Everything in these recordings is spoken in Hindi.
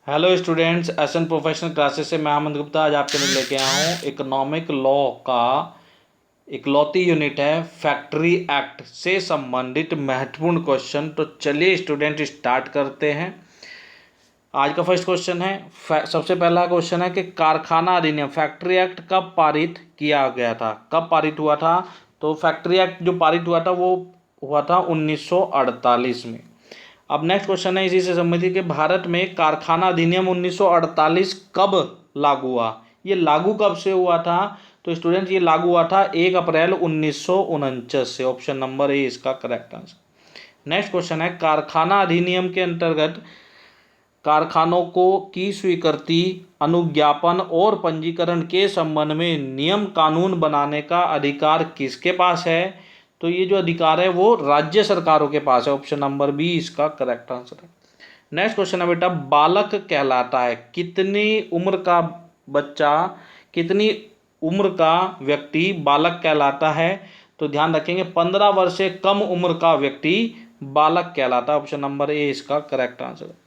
Hello students, SN professional classes से मैं अमन गुप्ता आज आपके लिए लेके आया हूँ इकोनॉमिक लॉ का इकलौती यूनिट है फैक्ट्री एक्ट से संबंधित महत्वपूर्ण क्वेश्चन। तो चलिए स्टूडेंट स्टार्ट करते हैं। आज का फर्स्ट क्वेश्चन है, सबसे पहला क्वेश्चन है कि कारखाना अधिनियम फैक्ट्री एक्ट कब पारित किया गया था, कब पारित हुआ था। तो फैक्ट्री एक्ट जो पारित हुआ था वो हुआ था 1948 में। अब नेक्स्ट क्वेश्चन है इसी से संबंधित कि भारत में कारखाना अधिनियम 1948 कब लागू हुआ। ये लागू कब से हुआ था। तो स्टूडेंट ये लागू हुआ था 1 अप्रैल 1949 से। ऑप्शन नंबर ए इसका करेक्ट आंसर। नेक्स्ट क्वेश्चन है, कारखाना अधिनियम के अंतर्गत कारखानों को की स्वीकृति, अनुज्ञापन और पंजीकरण के संबंध में नियम कानून बनाने का अधिकार किसके पास है। तो ये जो अधिकार है वो राज्य सरकारों के पास है। ऑप्शन नंबर बी इसका करेक्ट आंसर है। नेक्स्ट क्वेश्चन है बेटा, बालक कहलाता है कितनी उम्र का बच्चा, कितनी उम्र का व्यक्ति बालक कहलाता है। तो ध्यान रखेंगे 15 वर्ष से कम उम्र का व्यक्ति बालक कहलाता है। ऑप्शन नंबर ए इसका करेक्ट आंसर है।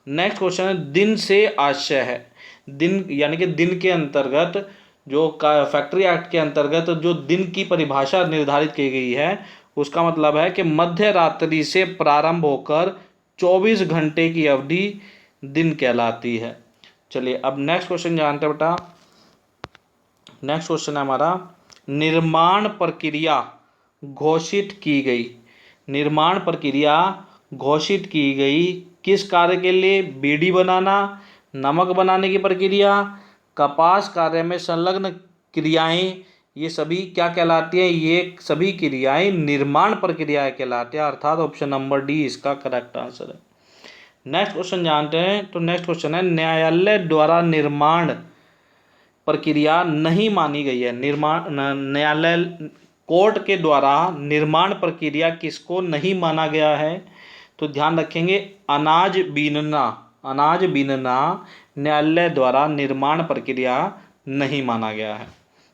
नेक्स्ट क्वेश्चन है, दिन से आशय है। दिन यानी कि दिन के अंतर्गत जो फैक्ट्री एक्ट के अंतर्गत जो दिन की परिभाषा निर्धारित की गई है उसका मतलब है कि मध्य रात्रि से प्रारंभ होकर 24 घंटे की अवधि दिन कहलाती है। चलिए अब नेक्स्ट क्वेश्चन जानते हैं बेटा। नेक्स्ट क्वेश्चन है हमारा, निर्माण प्रक्रिया घोषित की गई। निर्माण प्रक्रिया घोषित की गई किस कार्य के लिए। बीड़ी बनाना, नमक बनाने की प्रक्रिया, कपास कार्य में संलग्न क्रियाएं, ये सभी क्या कहलाती हैं। ये सभी क्रियाएं निर्माण प्रक्रियाएं कहलाती हैं, अर्थात ऑप्शन नंबर डी इसका करेक्ट आंसर है। नेक्स्ट क्वेश्चन जानते हैं। तो नेक्स्ट क्वेश्चन है, न्यायालय द्वारा निर्माण प्रक्रिया नहीं मानी गई है। न्यायालय कोर्ट के द्वारा निर्माण प्रक्रिया किसको नहीं माना गया है। तो ध्यान रखेंगे अनाज बीनना, अनाज बीनना न्यायालय द्वारा निर्माण प्रक्रिया नहीं माना गया है,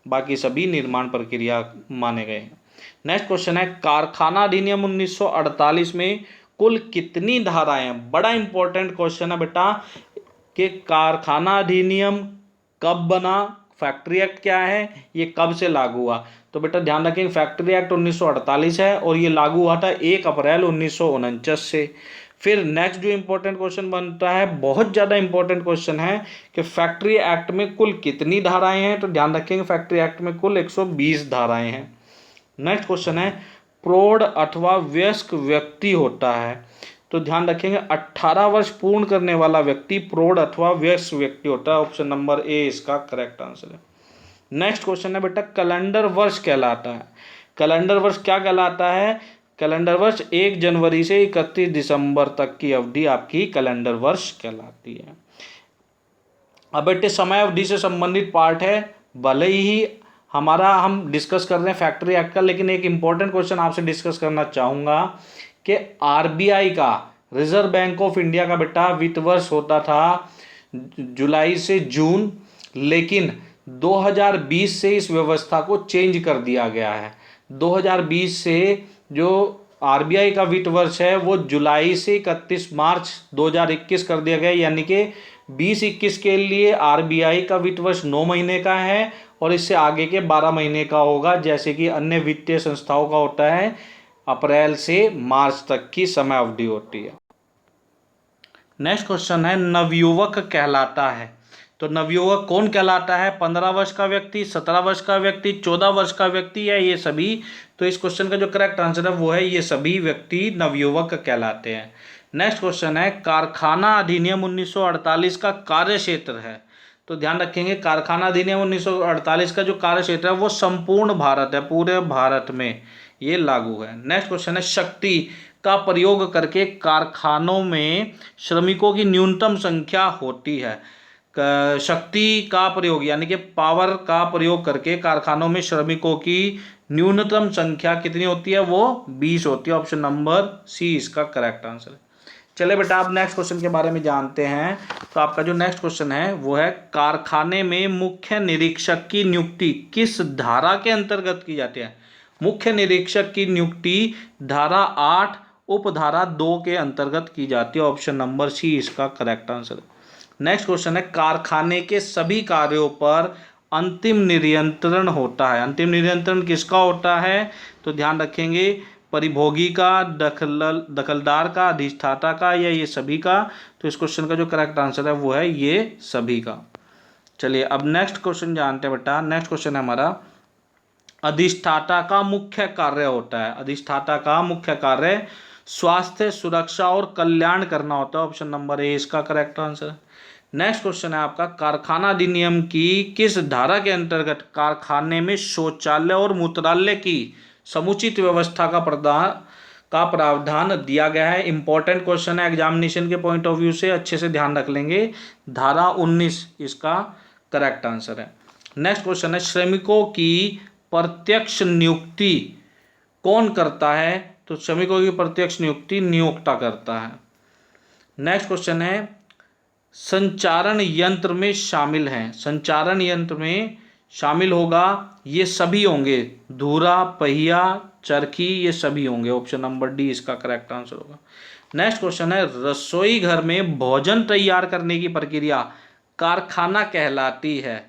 बाकी सभी निर्माण प्रक्रिया माने गए हैं। नेक्स्ट क्वेश्चन है, कारखाना अधिनियम 1948 में कुल कितनी धाराएं हैं। बड़ा इंपॉर्टेंट क्वेश्चन है बेटा कि कारखाना अधिनियम कब बना, फैक्ट्री एक्ट क्या है, ये कब से लागू हुआ। तो बेटा ध्यान रखें फैक्ट्री एक्ट 1948 है और ये लागू हुआ था 1 अप्रैल 1949 से। फिर नेक्स्ट जो इंपॉर्टेंट क्वेश्चन बनता है, बहुत ज़्यादा इंपॉर्टेंट क्वेश्चन है कि फैक्ट्री एक्ट में कुल कितनी धाराएं हैं। तो ध्यान रखेंगे फैक्ट्री एक्ट में कुल 120 धाराएं हैं। नेक्स्ट क्वेश्चन है, प्रौढ़ अथवा वयस्क व्यक्ति होता है। तो ध्यान रखेंगे 18 वर्ष पूर्ण करने वाला व्यक्ति प्रौढ़ अथवा वयस्क व्यक्ति होता है। ऑप्शन नंबर ए इसका करेक्ट आंसर है। नेक्स्ट क्वेश्चन है बेटा, कैलेंडर वर्ष कहलाता है। कैलेंडर वर्ष क्या कहलाता है। कैलेंडर वर्ष 1 जनवरी से 31 दिसंबर तक की अवधि आपकी कैलेंडर वर्ष कहलाती है। अब बेटे समय अवधि से संबंधित पार्ट है, भले ही हम डिस्कस कर रहे हैं फैक्ट्री एक्ट का, लेकिन एक इंपॉर्टेंट क्वेश्चन आपसे डिस्कस करना चाहूँगा कि आरबीआई का, रिजर्व बैंक ऑफ इंडिया का बेटा वित्त वर्ष होता था जुलाई से जून, लेकिन 2020 से इस व्यवस्था को चेंज कर दिया गया है। 2020 से जो आरबीआई का वित्त वर्ष है वो जुलाई से 31 मार्च 2021 कर दिया गया, यानी कि 2021 के लिए आरबीआई का वित्त वर्ष 9 महीने का है और इससे आगे के 12 महीने का होगा, जैसे कि अन्य वित्तीय संस्थाओं का होता है अप्रैल से मार्च तक की समय अवधि होती है। नेक्स्ट क्वेश्चन है, नवयुवक कहलाता है। तो नवयुवक कौन कहलाता है। 15 वर्ष का व्यक्ति, 17 वर्ष का व्यक्ति, 14 वर्ष का व्यक्ति या ये सभी। तो इस क्वेश्चन का जो करेक्ट आंसर है वो है ये सभी व्यक्ति नवयुवक कहलाते हैं। नेक्स्ट क्वेश्चन है, कारखाना अधिनियम 1948 का कार्य क्षेत्र है। तो ध्यान रखेंगे कारखाना अधिनियम 1948 का जो कार्य क्षेत्र है वो संपूर्ण भारत है, पूरे भारत में ये लागू है। नेक्स्ट क्वेश्चन है, शक्ति का प्रयोग करके कारखानों में श्रमिकों की न्यूनतम संख्या होती है। शक्ति का प्रयोग यानी कि पावर का प्रयोग करके कारखानों में श्रमिकों की न्यूनतम संख्या कितनी होती है, वो 20 होती है। ऑप्शन नंबर सी इसका करेक्ट आंसर है। चले बेटा आप नेक्स्ट क्वेश्चन के बारे में जानते हैं। तो आपका जो नेक्स्ट क्वेश्चन है वो है, कारखाने में मुख्य निरीक्षक की नियुक्ति किस धारा के अंतर्गत की जाती है। मुख्य निरीक्षक की नियुक्ति धारा 8 उपधारा 2 के अंतर्गत की जाती है। ऑप्शन नंबर सी इसका करेक्ट आंसर है। नेक्स्ट क्वेश्चन है कारखाने के सभी कार्यों पर अंतिम नियंत्रण होता है। अंतिम नियंत्रण किसका होता है? तो ध्यान रखेंगे परिभोगी का, दखलदार का, अधिष्ठाता का, या ये सभी का। तो इस क्वेश्चन का जो करेक्ट आंसर है वो है ये सभी का। चलिए अब नेक्स्ट क्वेश्चन जानते हैं बेटा। नेक्स्ट क्वेश्चन है हमारा अधिष्ठाता का मुख्य कार्य होता है। अधिष्ठाता का मुख्य कार्य स्वास्थ्य, सुरक्षा और कल्याण करना होता है। ऑप्शन नंबर ए इसका करेक्ट आंसर है। नेक्स्ट क्वेश्चन है आपका कारखाना अधिनियम की किस धारा के अंतर्गत कारखाने में शौचालय और मूत्रालय की समुचित व्यवस्था का प्रावधान दिया गया है। इंपॉर्टेंट क्वेश्चन है, एग्जामिनेशन के पॉइंट ऑफ व्यू से अच्छे से ध्यान रख लेंगे। धारा 19 इसका करेक्ट आंसर है। नेक्स्ट क्वेश्चन है श्रमिकों की प्रत्यक्ष नियुक्ति कौन करता है? तो श्रमिकों की प्रत्यक्ष नियुक्ति नियोक्ता करता है। नेक्स्ट क्वेश्चन है संचारण यंत्र में शामिल हैं। संचारण यंत्र में शामिल होगा ये सभी होंगे, धुरा, पहिया, चरखी, ये सभी होंगे। ऑप्शन नंबर डी इसका करेक्ट आंसर होगा। नेक्स्ट क्वेश्चन है रसोई घर में भोजन तैयार करने की प्रक्रिया कारखाना कहलाती है।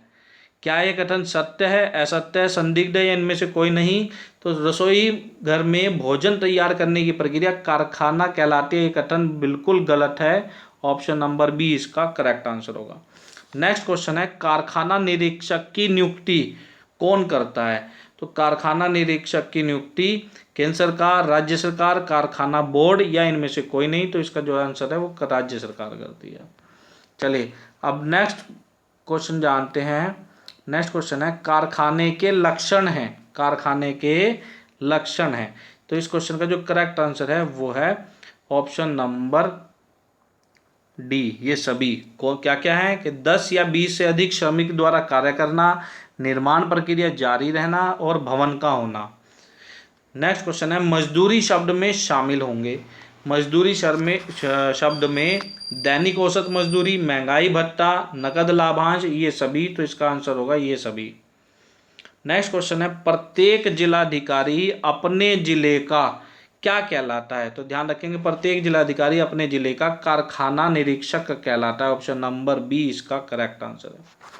क्या ये कथन सत्य है, असत्य है, संदिग्ध है, या इनमें से कोई नहीं? तो रसोई घर में भोजन तैयार करने की प्रक्रिया कारखाना कहलाती है, ये कथन बिल्कुल गलत है। ऑप्शन नंबर बी इसका करेक्ट आंसर होगा। नेक्स्ट क्वेश्चन है कारखाना निरीक्षक की नियुक्ति कौन करता है? तो कारखाना निरीक्षक की नियुक्ति केंद्र सरकार, राज्य सरकार, कारखाना बोर्ड, या इनमें से कोई नहीं। तो इसका जो आंसर है वो राज्य सरकार करती है। चलिए अब नेक्स्ट क्वेश्चन जानते हैं। नेक्स्ट क्वेश्चन है कारखाने के लक्षण हैं। कारखाने के लक्षण हैं। तो इस क्वेश्चन का जो करेक्ट आंसर है वो है ऑप्शन नंबर डी, ये सभी को क्या क्या है कि 10 या 20 से अधिक श्रमिक द्वारा कार्य करना, निर्माण प्रक्रिया जारी रहना और भवन का होना। नेक्स्ट क्वेश्चन है मजदूरी शब्द में शामिल होंगे। मजदूरी शब्द में दैनिक औसत मजदूरी, महंगाई भत्ता, नकद लाभांश, ये सभी। तो इसका आंसर होगा ये सभी। नेक्स्ट क्वेश्चन है प्रत्येक जिलाधिकारी अपने जिले का क्या कहलाता है? तो ध्यान रखेंगे प्रत्येक जिलाधिकारी अपने जिले का कारखाना निरीक्षक कहलाता है। ऑप्शन नंबर बी इसका करेक्ट आंसर है।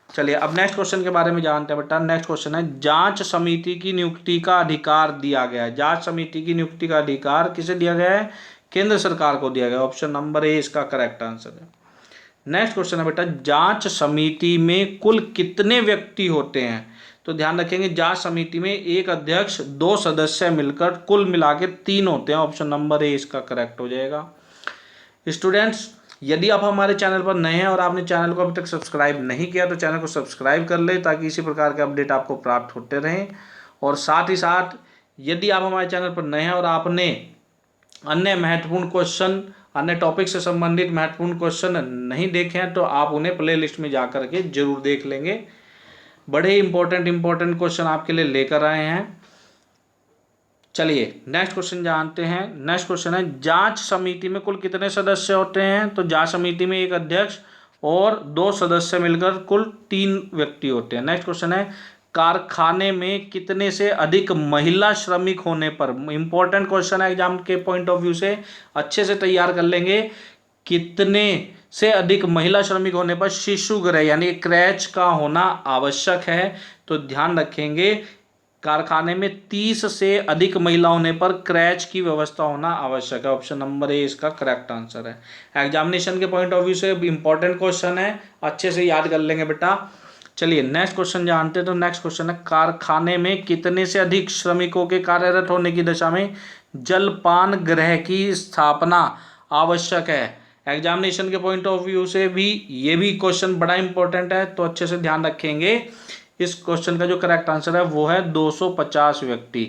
चलिए अब नेक्स्ट क्वेश्चन के बारे में जानते हैं बेटा। नेक्स्ट क्वेश्चन है जांच समिति की नियुक्ति का अधिकार दिया गया है। जांच समिति की नियुक्ति का अधिकार किसे दिया गया है? केंद्र सरकार को दिया गया। ऑप्शन नंबर ए इसका करेक्ट आंसर है। नेक्स्ट क्वेश्चन है बेटा जांच समिति में कुल कितने व्यक्ति होते हैं? तो ध्यान रखेंगे जांच समिति में एक अध्यक्ष, 2 सदस्य मिलकर कुल मिला के 3 होते हैं। ऑप्शन नंबर ए इसका करेक्ट हो जाएगा। स्टूडेंट्स यदि आप हमारे चैनल पर नए हैं और आपने चैनल को अभी तक सब्सक्राइब नहीं किया तो चैनल को सब्सक्राइब कर ले ताकि इसी प्रकार के अपडेट आपको प्राप्त होते रहें। और साथ ही साथ यदि आप हमारे चैनल पर नए हैं और आपने अन्य महत्वपूर्ण क्वेश्चन, अन्य टॉपिक से संबंधित महत्वपूर्ण क्वेश्चन नहीं देखे हैं तो आप उन्हें प्ले लिस्ट में जा करके जरूर देख लेंगे। बड़े इंपॉर्टेंट क्वेश्चन आपके लिए लेकर आए हैं। चलिए नेक्स्ट क्वेश्चन जानते हैं। नेक्स्ट क्वेश्चन है जांच समिति में कुल कितने सदस्य होते हैं? तो जांच समिति में एक अध्यक्ष और 2 सदस्य मिलकर कुल 3 व्यक्ति होते हैं। नेक्स्ट क्वेश्चन है कारखाने में कितने से अधिक महिला श्रमिक होने पर? इंपॉर्टेंट क्वेश्चन है, एग्जाम के पॉइंट ऑफ व्यू से अच्छे से तैयार कर लेंगे। कितने से अधिक महिला श्रमिक होने पर शिशु गृह यानी क्रैच का होना आवश्यक है? तो ध्यान रखेंगे कारखाने में 30 से अधिक महिला होने पर क्रैच की व्यवस्था होना आवश्यक है। ऑप्शन नंबर ए इसका करेक्ट आंसर है। एग्जामिनेशन के पॉइंट ऑफ व्यू से इंपॉर्टेंट क्वेश्चन है, अच्छे से याद कर लेंगे बेटा। चलिए नेक्स्ट क्वेश्चन जानते हैं। तो नेक्स्ट क्वेश्चन है कारखाने में कितने से अधिक श्रमिकों के कार्यरत होने की दशा में जलपान गृह की स्थापना आवश्यक है? एग्जामिनेशन के पॉइंट ऑफ व्यू से भी ये भी क्वेश्चन बड़ा इंपॉर्टेंट है, तो अच्छे से ध्यान रखेंगे। इस क्वेश्चन का जो करेक्ट आंसर है वो है 250 व्यक्ति।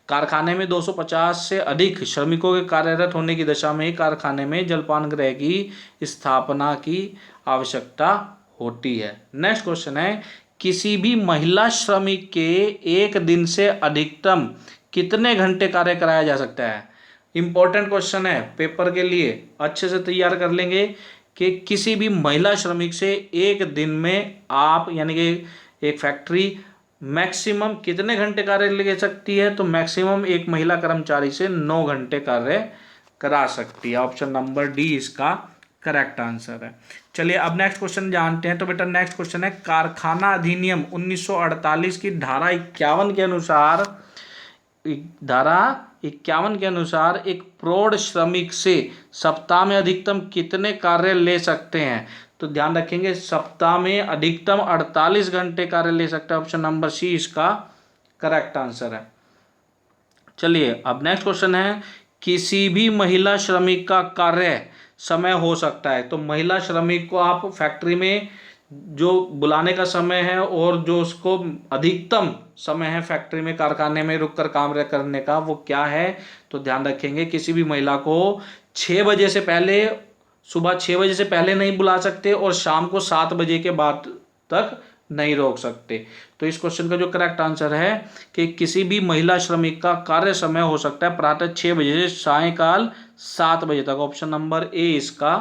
कारखाने में 250 से अधिक श्रमिकों के कार्यरत होने की दशा में कारखाने में जलपान गृह की स्थापना की आवश्यकता होती है। नेक्स्ट क्वेश्चन है किसी भी महिला श्रमिक के एक दिन से अधिकतम कितने घंटे कार्य कराया जा सकता है? इंपॉर्टेंट क्वेश्चन है, पेपर के लिए अच्छे से तैयार कर लेंगे कि किसी भी महिला श्रमिक से एक दिन में आप यानी कि एक फैक्ट्री मैक्सिमम कितने घंटे कार्य ले सकती है? तो मैक्सिमम एक महिला कर्मचारी से 9 घंटे कार्य करा सकती है। ऑप्शन नंबर डी इसका करेक्ट आंसर है। चलिए अब नेक्स्ट क्वेश्चन जानते हैं। तो बेटा नेक्स्ट क्वेश्चन है, कारखाना अधिनियम 1948 की धारा 51 के अनुसार, धारा 51 के अनुसार एक प्रौढ़ श्रमिक से सप्ताह में अधिकतम कितने कार्य ले सकते हैं? तो ध्यान रखेंगे, सप्ताह में अधिकतम 48 घंटे कार्य ले सकते हैं। ऑप्शन नंबर सी इसका करेक्ट आंसर है। चलिए अब नेक्स्ट क्वेश्चन है, किसी भी महिला श्रमिक का कार्य समय हो सकता है। तो महिला श्रमिक को आप फैक्ट्री में जो बुलाने का समय है और जो उसको अधिकतम समय है फैक्ट्री में, कारखाने में रुककर काम करने का, वो क्या है? तो ध्यान रखेंगे, किसी भी महिला को 6 बजे से पहले, सुबह 6 बजे से पहले नहीं बुला सकते और शाम को 7 बजे के बाद तक नहीं रोक सकते। तो इस क्वेश्चन का जो करेक्ट आंसर है कि किसी भी महिला श्रमिक का कार्य समय हो सकता है प्रातः 6 बजे से सायंकाल 7 बजे तक। ऑप्शन नंबर ए इसका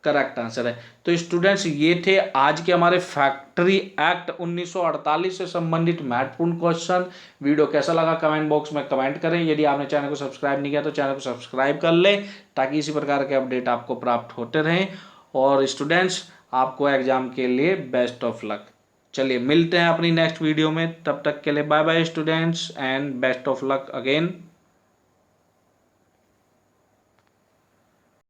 करेक्ट आंसर है। तो स्टूडेंट्स, ये थे आज के हमारे फैक्ट्री एक्ट 1948 से संबंधित महत्वपूर्ण क्वेश्चन। वीडियो कैसा लगा कमेंट बॉक्स में कमेंट करें। यदि आपने चैनल को सब्सक्राइब नहीं किया तो चैनल को सब्सक्राइब कर लें, ताकि इसी प्रकार के अपडेट आपको प्राप्त होते रहें। और स्टूडेंट्स, आपको एग्जाम के लिए बेस्ट ऑफ लक। चलिए मिलते हैं अपनी नेक्स्ट वीडियो में, तब तक के लिए bye bye students and best of luck again.